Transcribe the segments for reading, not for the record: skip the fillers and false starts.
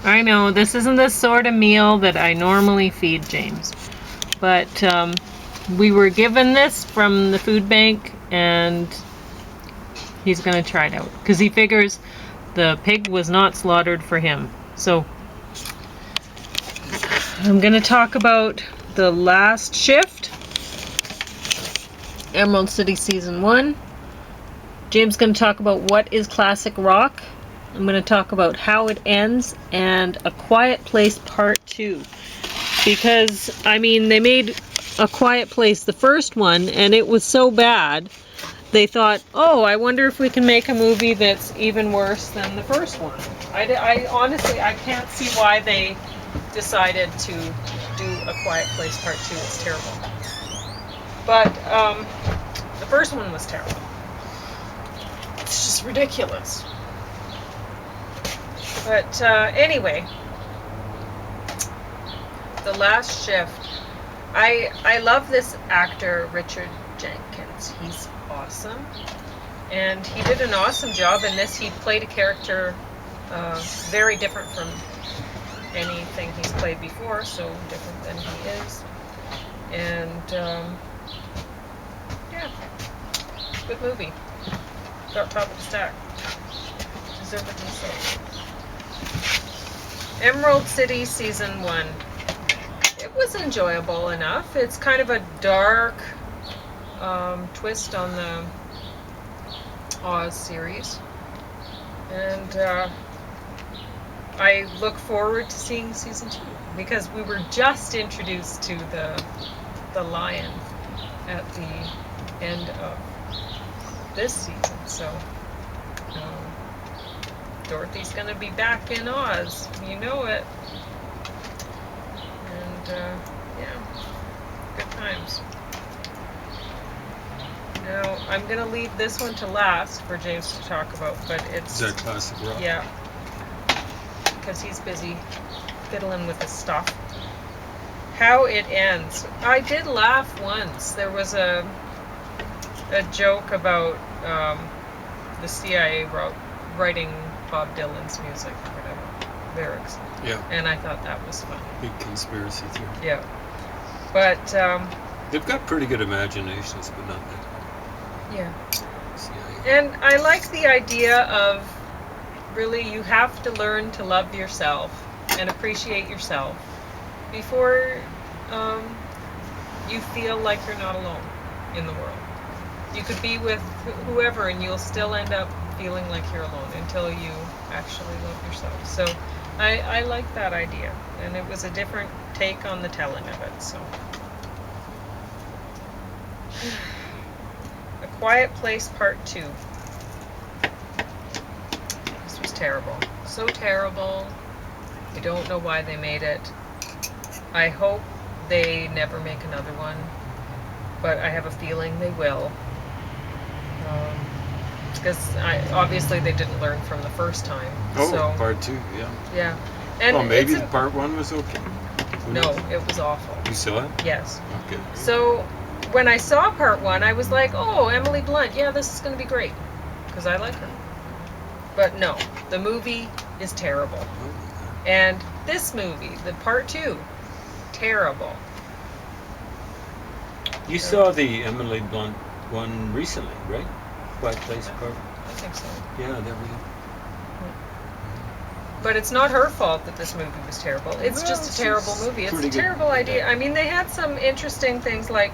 I know, this isn't the sort of meal that I normally feed James. But we were given this from the food bank, and he's going to try it out. Because he figures the pig was not slaughtered for him. So I'm going to talk about the last shift. Emerald City Season 1. James is going to talk about what is classic rock. I'm going to talk about how it ends and A Quiet Place Part 2. Because, I mean, they made A Quiet Place, the first one, and it was so bad, they thought, oh, I wonder if we can make a movie that's even worse than the first one. I honestly, I can't see why they decided to do A Quiet Place Part 2. It's terrible. But the first one was terrible. It's just ridiculous. But anyway, the last shift. I love this actor, Richard Jenkins. He's awesome. And he did an awesome job in this. He played a character very different from anything he's played before, so different than he is. And yeah, good movie. Got top of the stack. Deservedly so. Emerald City Season 1. It was enjoyable enough. It's kind of a dark twist on the Oz series. And I look forward to seeing Season 2. Because we were just introduced to the lion at the end of this season. So Dorothy's gonna be back in Oz, you know it. And yeah, good times. Now I'm gonna leave this one to last for James to talk about, but it's that classic rock. Yeah, because he's busy fiddling with his stuff. How it ends. I did laugh once. There was a joke about the CIA writing Bob Dylan's music, or whatever, lyrics. Yeah. And I thought that was funny. Big conspiracy theory. Yeah. But they've got pretty good imaginations, but not that. Yeah. CIA. And I like the idea of really you have to learn to love yourself and appreciate yourself before you feel like you're not alone in the world. You could be with whoever and you'll still end up feeling like you're alone until you actually love yourself. So I like that idea, and it was a different take on the telling of it. So A Quiet Place Part 2. This was terrible. So terrible. I don't know why they made it. I hope they never make another one, but I have a feeling they will. Because obviously they didn't learn from the first time. Oh, so, Part 2, yeah. Yeah. And well, maybe Part 1 was okay. No, it was awful. You saw it? Yes. Okay. So when I saw Part 1, I was like, oh, Emily Blunt, yeah, this is going to be great. Because I like her. But no, the movie is terrible. Oh. And this movie, the Part 2, terrible. You saw the Emily Blunt one recently, right? Quiet Place Part? I think so. Yeah, there we go. But it's not her fault that this movie was terrible. It's just a terrible movie. It's a terrible idea. I mean, they had some interesting things, like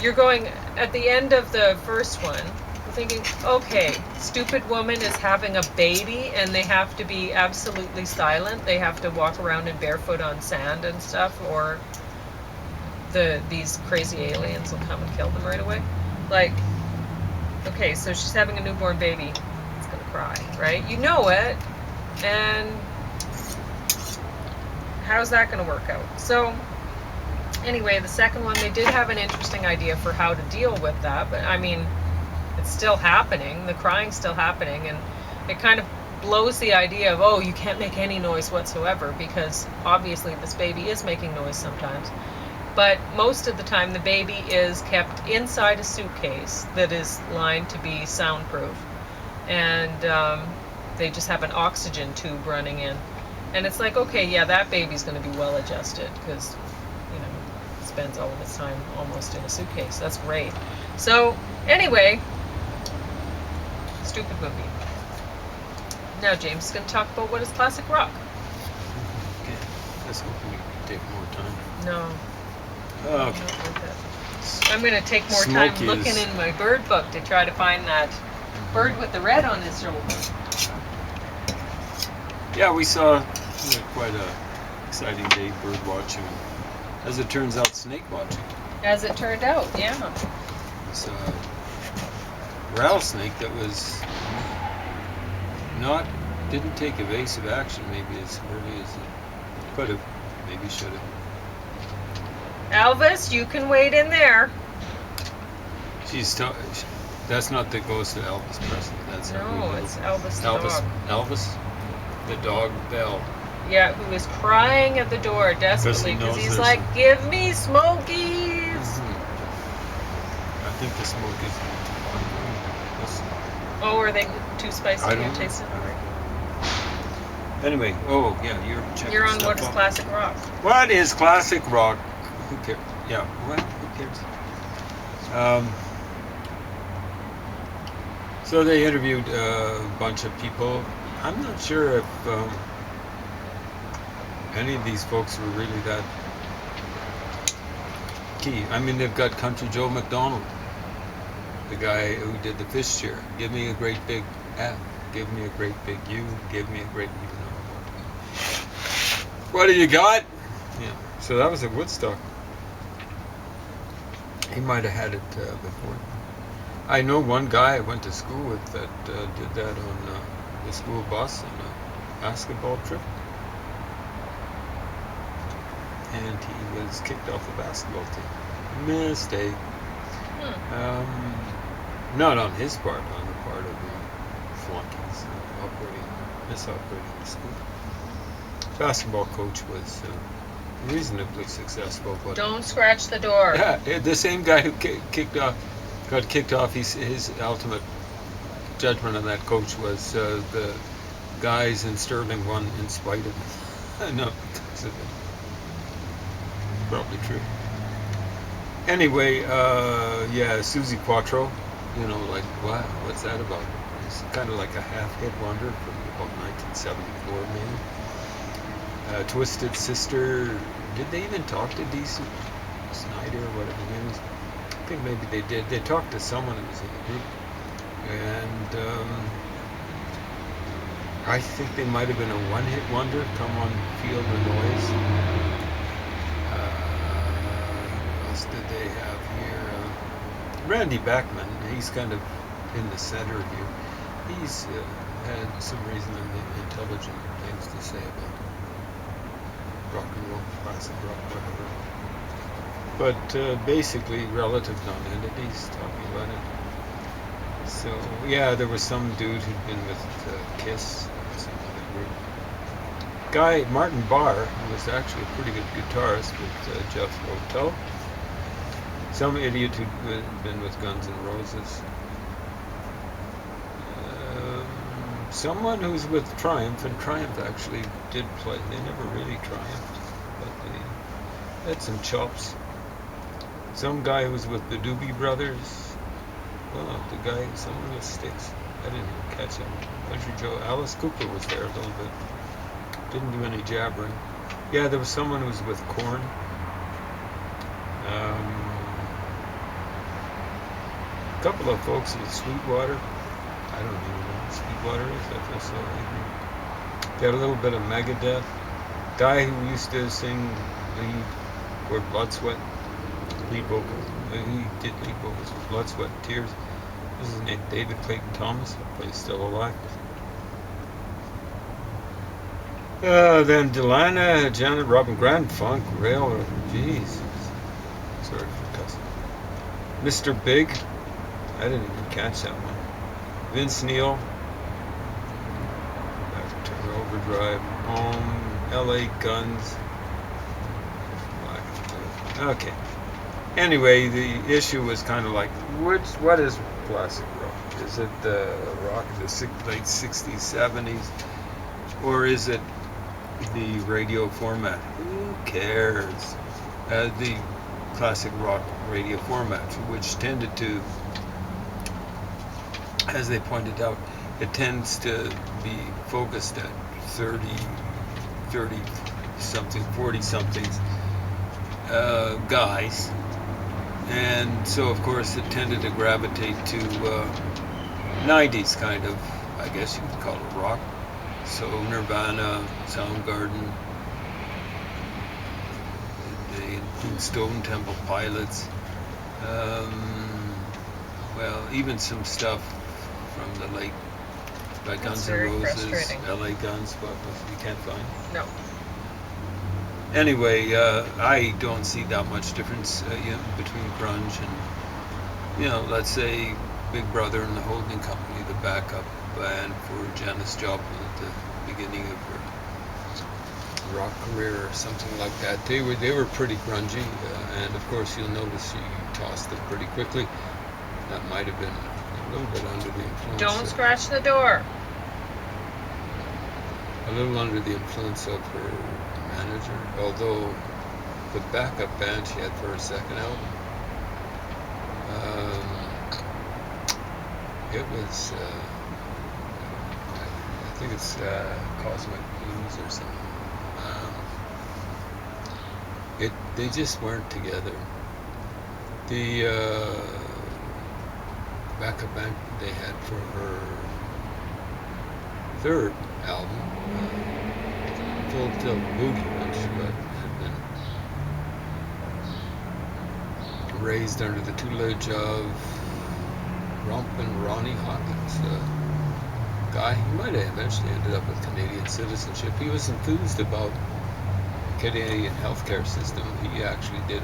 you're going at the end of the first one, you're thinking, okay, stupid woman is having a baby and they have to be absolutely silent. They have to walk around in barefoot on sand and stuff, or these crazy aliens will come and kill them right away. Like, okay, so she's having a newborn baby. It's gonna cry, right? You know it. And how's that going to work out? So anyway, the second one, they did have an interesting idea for how to deal with that, but I mean, it's still happening. The crying's still happening, and it kind of blows the idea of, oh, you can't make any noise whatsoever, because obviously this baby is making noise sometimes. But most of the time, the baby is kept inside a suitcase that is lined to be soundproof. And they just have an oxygen tube running in. And it's like, okay, yeah, that baby's going to be well adjusted because, spends all of its time almost in a suitcase. That's great. So, anyway, stupid movie. Now James is going to talk about what is classic rock. Okay. Let's hope we take more time. No. Okay. Not like that. I'm going to take more time Smokie looking in my bird book to try to find that bird with the red on his shoulder. Yeah, we saw quite a exciting day bird watching. As it turns out, snake watching. As it turned out, yeah. It's a rattlesnake that was didn't take evasive action maybe as early as it could have, maybe should have. Elvis, you can wait in there. That's not the ghost of Elvis Presley. That's it's Elvis the dog. Elvis, the dog Bell. Yeah, who is crying at the door desperately because he's like, give me smokies. I think the smokies. Oh, are they too spicy for your taste? Anyway, you're checking. You're on what is classic rock. What is classic rock? Who cares? Yeah, well, who cares? So they interviewed a bunch of people. I'm not sure if any of these folks were really that key. I mean, they've got Country Joe McDonald, the guy who did the fish cheer. Give me a great big F. Give me a great big U. Give me a great U. What do you got? Yeah. So that was at Woodstock. He might have had it before. I know one guy I went to school with that did that on the school bus on a basketball trip. And he was kicked off the basketball team. Mistake. Not on his part, on the part of the flunkies misoperating the school. Basketball coach was reasonably successful, but don't scratch the door. Yeah, the same guy who got kicked off. His ultimate judgment on that coach was the guys in Sterling won in spite of him. No, that's probably true. Anyway, Susie Quattro. Like what's that about? It's kind of like a half-hit wonder from about 1974, maybe. Twisted Sister. Did they even talk to Dee Snider or whatever his name is? I think maybe they did. They talked to someone who was in the group, and I think they might have been a one-hit wonder. Come on, Feel the Noise. What else did they have here? Randy Bachman. He's kind of in the center here. He's had some reasonably intelligent things to say about rock and roll, classic rock, whatever. But basically relative non-entities talking about it. So yeah, there was some dude who'd been with Kiss, some other group. Guy Martin Barr, who was actually a pretty good guitarist with Jeff Rotel. Some idiot who'd been with Guns N' Roses. Someone who's with Triumph, and Triumph actually did play. They never really triumphed, but they had some chops. Some guy who was with the Doobie Brothers. Well, someone with Styx. I didn't even catch him. Country Joe. Alice Cooper was there a little bit. Didn't do any jabbering. Yeah, there was someone who was with Korn. A couple of folks with Sweetwater. I don't even know what Sweetwater is. I feel so angry. Got a little bit of Megadeth. Guy who used to sing lead for Blood, Sweat, lead vocal. He did lead vocals for Blood, Sweat, and Tears. This is his name, David Clayton Thomas. But he's still alive. Then Delana, Janet, Robin, Grand Funk, Rail, jeez. Sorry for cussing. Mr. Big. I didn't even catch that one. Vince Neil. Back to Overdrive. Home. LA Guns. Okay. Anyway, the issue was kind of like, what is classic rock? Is it the rock of the late 60s, 70s? Or is it the radio format. Who cares? The classic rock radio format, which tended to, as they pointed out, it tends to be focused at 30 something, 40 somethings guys. And so, of course, it tended to gravitate to 90s kind of, I guess you could call it rock. So Nirvana, Soundgarden, they include Stone Temple Pilots. Well, even some stuff from the late, like Guns N' Roses, LA Guns, but you can't find. No. Anyway, I don't see that much difference between grunge and, let's say Big Brother and the Holding Company, the backup band for Janis Joplin at the beginning of her rock career or something like that. They were pretty grungy, and of course you'll notice she tossed it pretty quickly. That might have been a little bit under the influence. Don't scratch the door. A little under the influence of her manager, although the backup band she had for her second album, it was, I think it's Cosmic Blues or something. They just weren't together. The backup band they had for her third album, Full Tilt Boogie, which had been raised under the tutelage of Rompin' Ronnie Hawkins, guy. He might have eventually ended up with Canadian citizenship. He was enthused about Canadian healthcare system. He actually did